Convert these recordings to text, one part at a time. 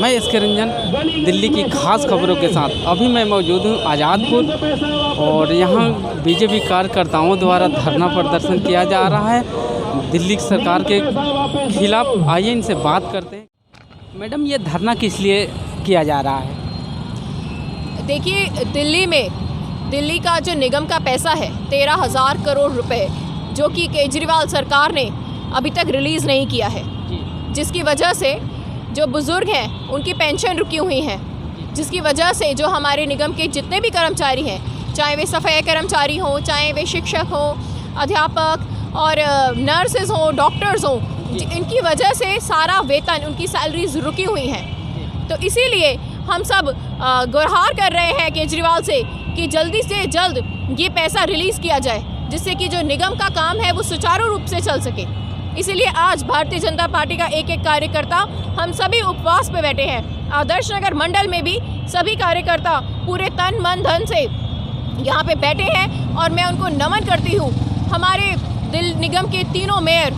मैं एसके रंजन दिल्ली की खास खबरों के साथ अभी मैं मौजूद हूँ आज़ादपुर और यहाँ बीजेपी कार्यकर्ताओं द्वारा धरना प्रदर्शन किया जा रहा है दिल्ली सरकार के खिलाफ। आइए इनसे बात करते हैं। मैडम, ये धरना किस लिए किया जा रहा है? देखिए, दिल्ली का जो निगम का पैसा है 13,000 करोड़ रुपए, जो कि केजरीवाल सरकार ने अभी तक रिलीज़ नहीं किया है, जिसकी वजह से जो बुज़ुर्ग हैं उनकी पेंशन रुकी हुई हैं, जिसकी वजह से जो हमारे निगम के जितने भी कर्मचारी हैं, चाहे वे सफाई कर्मचारी हों, चाहे वे शिक्षक हों, अध्यापक और नर्सेज हों, डॉक्टर्स हों, इनकी वजह से सारा वेतन, उनकी सैलरीज रुकी हुई हैं। तो इसीलिए हम सब गुहार कर रहे हैं केजरीवाल से कि जल्दी से जल्द ये पैसा रिलीज़ किया जाए, जिससे कि जो निगम का काम है वो सुचारू रूप से चल सके। इसीलिए आज भारतीय जनता पार्टी का एक कार्यकर्ता, हम सभी उपवास पे बैठे हैं। आदर्श नगर मंडल में भी सभी कार्यकर्ता पूरे तन मन धन से यहाँ पे बैठे हैं और मैं उनको नमन करती हूँ। हमारे दिल्ली निगम के तीनों मेयर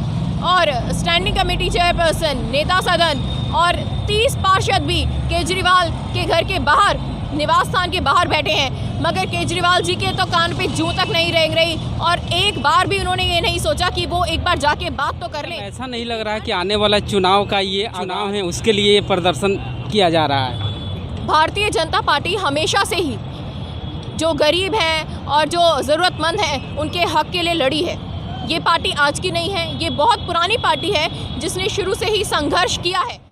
और स्टैंडिंग कमेटी चेयरपर्सन, नेता सदन और 30 पार्षद भी केजरीवाल के घर के बाहर, निवास स्थान के बाहर बैठे हैं, मगर केजरीवाल जी के तो कान पे जूं तक नहीं रेंग रही और एक बार भी उन्होंने ये नहीं सोचा कि वो एक बार जाके बात तो कर लें। ऐसा नहीं लग रहा है कि आने वाला चुनाव का ये चुनाव है उसके लिए ये प्रदर्शन किया जा रहा है? भारतीय जनता पार्टी हमेशा से ही जो गरीब हैं और जो ज़रूरतमंद हैं उनके हक के लिए लड़ी है। ये पार्टी आज की नहीं है, ये बहुत पुरानी पार्टी है जिसने शुरू से ही संघर्ष किया है।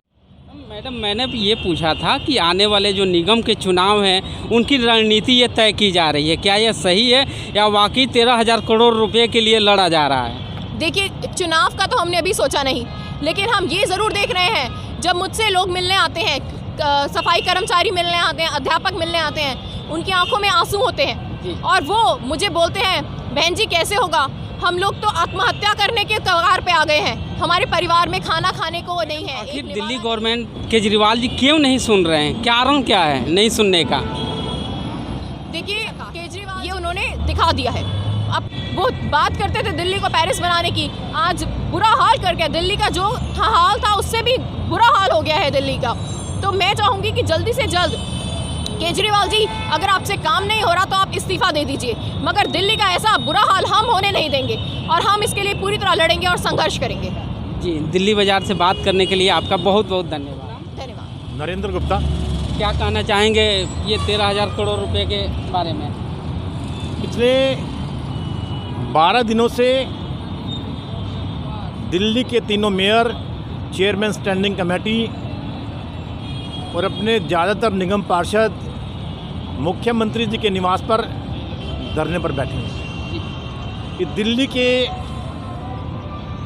मैडम, मैंने ये पूछा था कि आने वाले जो निगम के चुनाव हैं उनकी रणनीति ये तय की जा रही है, क्या ये सही है या वाकई 13,000 करोड़ रुपए के लिए लड़ा जा रहा है? देखिए, चुनाव का तो हमने अभी सोचा नहीं, लेकिन हम ये ज़रूर देख रहे हैं, जब मुझसे लोग मिलने आते हैं, सफाई कर्मचारी मिलने आते हैं, अध्यापक मिलने आते हैं, उनकी आंखों में आंसू होते हैं और वो मुझे बोलते हैं, बहन जी कैसे होगा, हम लोग तो आत्महत्या करने के कगार पे आ गए हैं, हमारे परिवार में खाना खाने को नहीं है। आखिर दिल्ली गवर्नमेंट केजरीवाल जी क्यों नहीं सुन रहे हैं? कारण क्या है नहीं सुनने का? देखिए, केजरीवाल ये उन्होंने दिखा दिया है। अब वो बात करते थे दिल्ली को पेरिस बनाने की, आज बुरा हाल कर गया। दिल्ली का जो हाल था उससे भी बुरा हाल हो गया है दिल्ली का। तो मैं चाहूँगी कि जल्दी से जल्द केजरीवाल जी, अगर आपसे काम नहीं हो रहा तो आप इस्तीफा दे दीजिए, मगर दिल्ली का ऐसा बुरा हाल हम होने नहीं देंगे और हम इसके लिए पूरी तरह लड़ेंगे और संघर्ष करेंगे। जी, दिल्ली बाजार से बात करने के लिए आपका बहुत बहुत धन्यवाद। धन्यवाद। नरेंद्र गुप्ता। क्या कहना चाहेंगे ये 13,000 करोड़ रुपए के बारे में? पिछले 12 दिनों से दिल्ली के तीनों मेयर, चेयरमैन स्टैंडिंग कमेटी और अपने ज़्यादातर निगम पार्षद मुख्यमंत्री जी के निवास पर धरने पर बैठे हैं कि दिल्ली के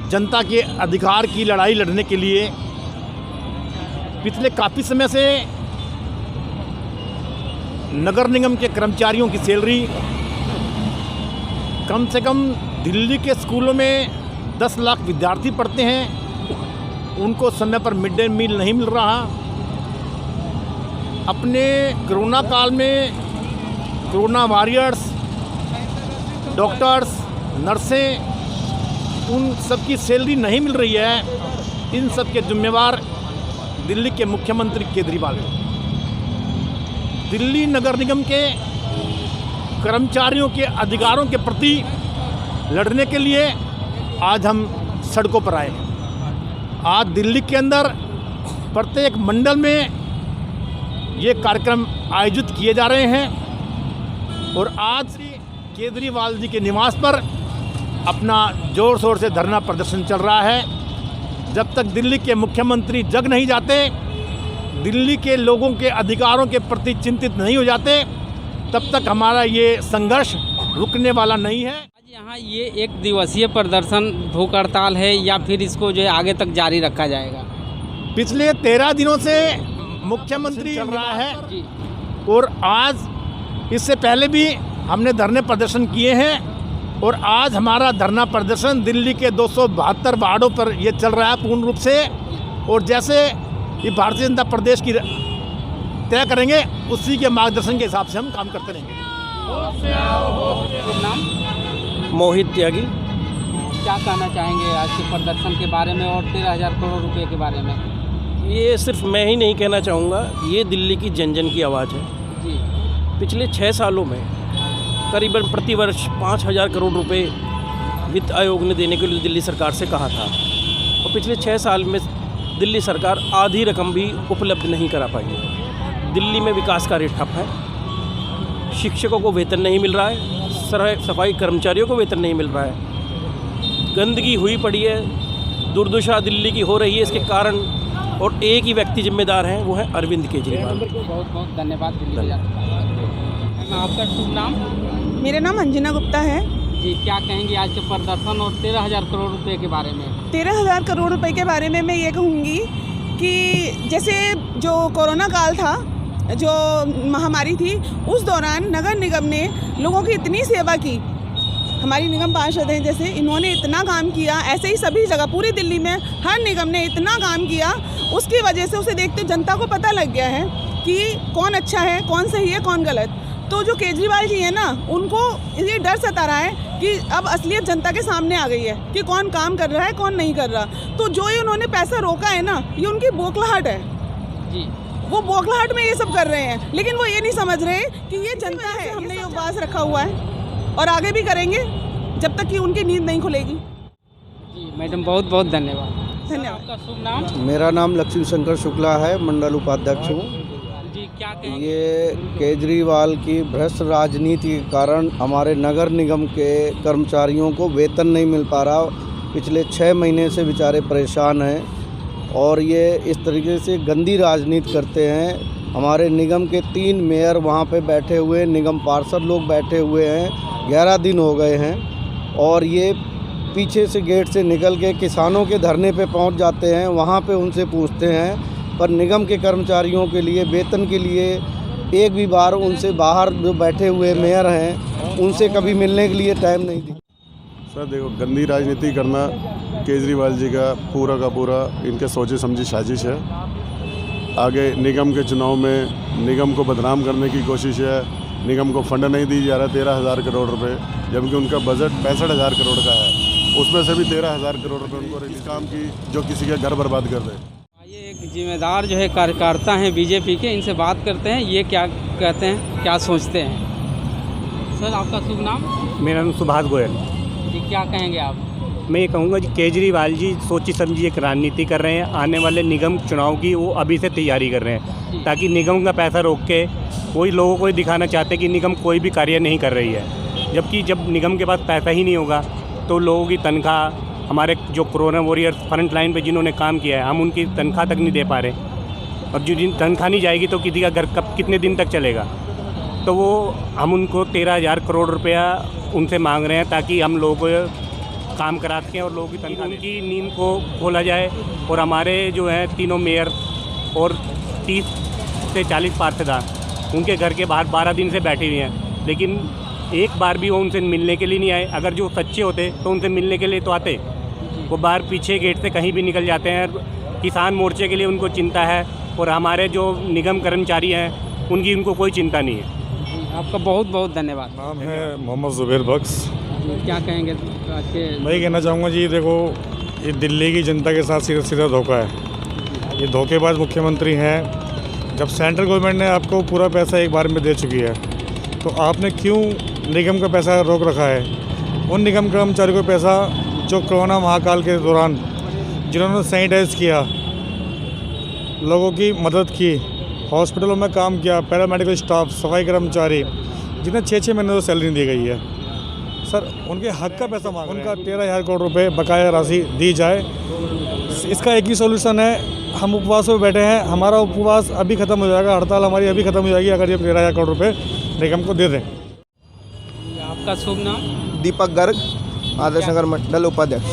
जनता के अधिकार की लड़ाई लड़ने के लिए पिछले काफ़ी समय से नगर निगम के कर्मचारियों की सैलरी, कम से कम दिल्ली के स्कूलों में 10 लाख विद्यार्थी पढ़ते हैं, उनको समय पर मिड डे मील नहीं मिल रहा। अपने कोरोना काल में कोरोना वॉरियर्स, डॉक्टर्स, नर्सें, उन सब की सैलरी नहीं मिल रही है। इन सब के जिम्मेवार दिल्ली के मुख्यमंत्री केजरीवाल हैं। दिल्ली नगर निगम के कर्मचारियों के अधिकारों के प्रति लड़ने के लिए आज हम सड़कों पर आए हैं। आज दिल्ली के अंदर प्रत्येक मंडल में ये कार्यक्रम आयोजित किए जा रहे हैं और आज केजरीवाल जी के निवास पर अपना जोर शोर से धरना प्रदर्शन चल रहा है। जब तक दिल्ली के मुख्यमंत्री जग नहीं जाते, दिल्ली के लोगों के अधिकारों के प्रति चिंतित नहीं हो जाते, तब तक हमारा ये संघर्ष रुकने वाला नहीं है। आज यहाँ ये एक दिवसीय प्रदर्शन, भूख हड़ताल है या फिर इसको जो है आगे तक जारी रखा जाएगा? पिछले 13 दिनों से मुख्यमंत्री चल रहा है और आज इससे पहले भी हमने धरने प्रदर्शन किए हैं और आज हमारा धरना प्रदर्शन दिल्ली के 272 वार्डों पर ये चल रहा है पूर्ण रूप से। और जैसे ये भारतीय जनता प्रदेश की तय करेंगे उसी के मार्गदर्शन के हिसाब से हम काम करते रहेंगे। नाम? मोहित त्यागी। क्या कहना चाहेंगे आज के प्रदर्शन के बारे में और 13,000 करोड़ रुपए के बारे में? ये सिर्फ मैं ही नहीं कहना चाहूँगा, ये दिल्ली की जन जन की आवाज़ है। जी पिछले 6 सालों में करीबन प्रतिवर्ष 5,000 करोड़ रुपए वित्त आयोग ने देने के लिए दिल्ली सरकार से कहा था, और पिछले 6 साल में दिल्ली सरकार आधी रकम भी उपलब्ध नहीं करा पाई है। दिल्ली में विकास कार्य ठप है, शिक्षकों को वेतन नहीं मिल रहा है, सफाई कर्मचारियों को वेतन नहीं मिल रहा है, गंदगी हुई पड़ी है, दुर्दशा दिल्ली की हो रही है। इसके कारण और एक ही व्यक्ति जिम्मेदार हैं, वो है अरविंद केजरीवाल। बहुत बहुत धन्यवाद। आपका शुभ नाम? मेरा नाम अंजना गुप्ता है। जी क्या कहेंगे आज के प्रदर्शन और 13,000 करोड़ रुपए के बारे में? 13,000 करोड़ रुपए के बारे में मैं ये कहूँगी कि जैसे जो कोरोना काल था, जो महामारी थी, उस दौरान नगर निगम ने लोगों की इतनी सेवा की। हमारी निगम पार्षद हैं, जैसे इन्होंने इतना काम किया, ऐसे ही सभी जगह पूरी दिल्ली में हर निगम ने इतना काम किया। उसकी वजह से उसे देखते जनता को पता लग गया है कि कौन अच्छा है, कौन सही है, कौन गलत। तो जो केजरीवाल जी है ना, उनको ये डर सता रहा है कि अब असलियत जनता के सामने आ गई है कि कौन काम कर रहा है, कौन नहीं कर रहा। तो जो ये उन्होंने पैसा रोका है ना, ये उनकी बौखलाहट है जी। वो बौखलाहट में ये सब कर रहे हैं, लेकिन वो ये नहीं समझ रहे कि ये जनता है। हमने ये उपवास रखा हुआ है और आगे भी करेंगे जब तक कि उनकी नींद नहीं खुलेगी। जी मैडम, बहुत बहुत धन्यवाद। धन्यवाद। आपका शुभ नाम? मेरा नाम लक्ष्मी शंकर शुक्ला है, मंडल उपाध्यक्ष हूँ। जी क्या कहेंगे? ये केजरीवाल की भ्रष्ट राजनीति के कारण हमारे नगर निगम के कर्मचारियों को वेतन नहीं मिल पा रहा। पिछले 6 महीने से बेचारे परेशान हैं और ये इस तरीके से गंदी राजनीति करते हैं। हमारे निगम के 3 मेयर वहाँ पे बैठे हुए, निगम पार्षद लोग बैठे हुए हैं, 11 दिन हो गए हैं, और ये पीछे से गेट से निकल के किसानों के धरने पे पहुँच जाते हैं, वहाँ पे उनसे पूछते हैं, पर निगम के कर्मचारियों के लिए वेतन के लिए एक भी बार उनसे बाहर जो बैठे हुए मेयर हैं उनसे कभी मिलने के लिए टाइम नहीं दी। सर देखो, गंदी राजनीति करना केजरीवाल जी का पूरा इनके सोचे समझी साजिश है। आगे निगम के चुनाव में निगम को बदनाम करने की कोशिश है। निगम को फंड नहीं दी जा रहा 13,000 करोड़ रुपए, जबकि उनका बजट 65,000 करोड़ का है। उसमें से भी 13,000 करोड़ रुपए उनको रिलीज काम की जो किसी का घर बर्बाद कर दे। ये एक जिम्मेदार जो है कार्यकर्ता हैं बीजेपी के, इनसे बात करते हैं, ये क्या कहते हैं, क्या सोचते हैं। सर आपका शुभ नाम? मेरा नाम सुभाष गोयल। जी क्या कहेंगे आप? मैं ये कहूँगा कि केजरीवाल जी सोची समझी एक राजनीति कर रहे हैं। आने वाले निगम चुनाव की वो अभी से तैयारी कर रहे हैं, ताकि निगम का पैसा रोक के कोई लोगों को दिखाना चाहते हैं कि निगम कोई भी कार्य नहीं कर रही है। जबकि जब निगम के पास पैसा ही नहीं होगा तो लोगों की तनख्वाह, हमारे जो कोरोना वॉरियर्स फ्रंट लाइन पे जिन्होंने काम किया है, हम उनकी तनख्वाह तक नहीं दे पा रहे। और जो दिन तनख्वाह नहीं जाएगी तो किसी का घर कब कितने दिन तक चलेगा। तो वो हम उनको 13,000 करोड़ रुपया उनसे मांग रहे हैं, ताकि हम लोगों को काम करा सकें और लोगों की तनख्वाह की नींद को खोला जाए। और हमारे जो हैं तीनों मेयर और 30 से 40 पार्षद, उनके घर के बाहर 12 दिन से बैठे हुए हैं, लेकिन एक बार भी वो उनसे मिलने के लिए नहीं आए। अगर जो सच्चे होते तो उनसे मिलने के लिए तो आते। वो बाहर पीछे गेट से कहीं भी निकल जाते हैं। किसान मोर्चे के लिए उनको चिंता है, और हमारे जो निगम कर्मचारी हैं उनकी उनको कोई चिंता नहीं है। आपका बहुत बहुत धन्यवाद। नाम है मोहम्मद जुबैर बख्श। क्या कहेंगे आज के? मैं ये कहना चाहूँगा जी, देखो ये दिल्ली की जनता के साथ सीधा सीधा धोखा है। ये धोखेबाज मुख्यमंत्री हैं। जब सेंट्रल गवर्नमेंट ने आपको पूरा पैसा एक बार में दे चुकी है, तो आपने क्यों निगम का पैसा रोक रखा है? उन निगम कर्मचारियों को पैसा जो कोरोना महाकाल के दौरान जिन्होंने सैनिटाइज किया, लोगों की मदद की, हॉस्पिटलों में काम किया, पैरामेडिकल स्टाफ, सफाई कर्मचारी, जिन्हें 6-6 महीने तो सैलरी दी गई है, सर उनके हक का पैसा मांग, उनका 13,000 करोड़ रुपए बकाया राशि दी जाए। इसका एक ही सॉल्यूशन है, हम उपवास में बैठे हैं, हमारा उपवास अभी ख़त्म हो जाएगा, हड़ताल हमारी अभी ख़त्म हो जाएगी अगर ये 13,000 करोड़ रुपए निगम को दे दें। आपका शुभ नाम? दीपक गर्ग, आदर्श नगर मंडल उपाध्यक्ष।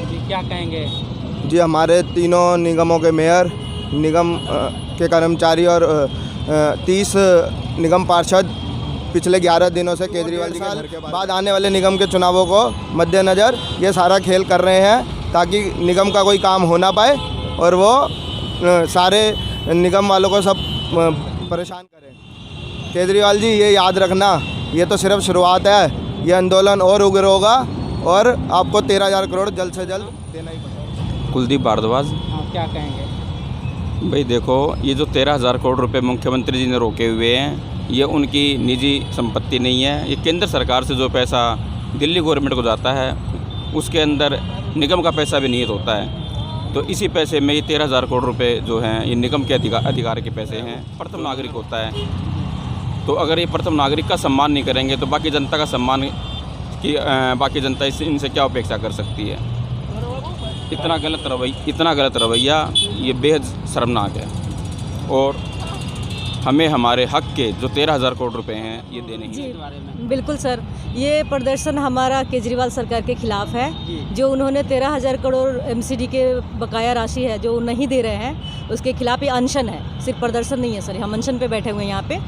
जी क्या कहेंगे? जी हमारे तीनों निगमों के मेयर, निगम के कर्मचारी और 30 निगम पार्षद पिछले 11 दिनों से केजरीवाल जी के घर के बाद आने वाले निगम के चुनावों को मद्देनज़र ये सारा खेल कर रहे हैं, ताकि निगम का कोई काम हो ना पाए और वो सारे निगम वालों को सब परेशान करें। केजरीवाल जी ये याद रखना, ये तो सिर्फ शुरुआत है, ये आंदोलन और उग्र होगा और आपको 13,000 करोड़ जल्द से जल्द देना ही पड़ेगा। कुलदीप भारद्वाज। हाँ क्या कहेंगे? भाई देखो, ये जो 13,000 करोड़ रुपए मुख्यमंत्री जी ने रोके हुए हैं, ये उनकी निजी संपत्ति नहीं है। ये केंद्र सरकार से जो पैसा दिल्ली गवर्नमेंट को जाता है, उसके अंदर निगम का पैसा भी निहित होता है। तो इसी पैसे में ये 13,000 करोड़ रुपए जो हैं, ये निगम के अधिकार के पैसे हैं। प्रथम नागरिक होता है, तो अगर ये प्रथम नागरिक का सम्मान नहीं करेंगे तो बाकी जनता का सम्मान की बाकी जनता इनसे क्या अपेक्षा कर सकती है। इतना गलत रवैया ये बेहद शर्मनाक है। और हमें हमारे हक के जो 13,000 करोड़ रुपए हैं ये देने ही। बिल्कुल सर, ये प्रदर्शन हमारा केजरीवाल सरकार के खिलाफ है। जो उन्होंने 13,000 करोड़ एमसीडी के बकाया राशि है जो नहीं दे रहे हैं, उसके खिलाफ ये अनशन है। सिर्फ प्रदर्शन नहीं है सर, हम अनशन पे बैठे हुए हैं यहाँ पे।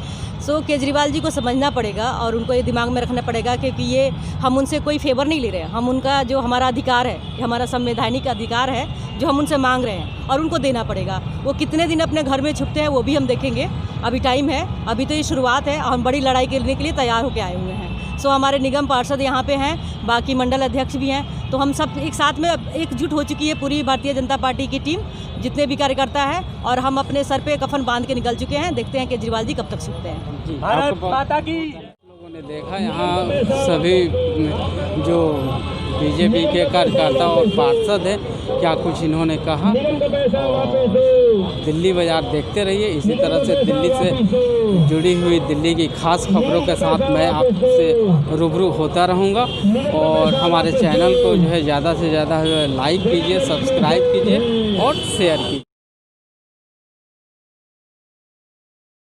सो केजरीवाल जी को समझना पड़ेगा और उनको ये दिमाग में रखना पड़ेगा क्योंकि ये हम उनसे कोई फेवर नहीं ले रहे हैं। हम उनका जो हमारा अधिकार है, हमारा संवैधानिक अधिकार है जो हम उनसे मांग रहे हैं और उनको देना पड़ेगा। वो कितने दिन अपने घर में छुपते हैं वो भी हम देखेंगे। अभी टाइम है, अभी तो ये शुरुआत है। हम बड़ी लड़ाई करने के लिए तैयार होकर आए हुए हैं। सो हमारे निगम पार्षद यहाँ पे हैं, बाकी मंडल अध्यक्ष भी हैं। तो हम सब एक साथ में एकजुट हो चुकी है पूरी भारतीय जनता पार्टी की टीम, जितने भी कार्यकर्ता हैं, और हम अपने सर पे कफन बांध के निकल चुके हैं। देखते हैं केजरीवाल जी कब तक छुपते हैं। भारत माता की। लोगों ने देखा यहाँ सभी जो बीजेपी के कार्यकर्ता और पार्षद हैं, क्या कुछ इन्होंने कहा। और दिल्ली बाज़ार देखते रहिए। इसी तरह से दिल्ली से जुड़ी हुई दिल्ली की खास खबरों के साथ मैं आपसे रूबरू होता रहूँगा। और हमारे चैनल को जो है ज़्यादा से ज़्यादा लाइक कीजिए, सब्सक्राइब कीजिए और शेयर कीजिए।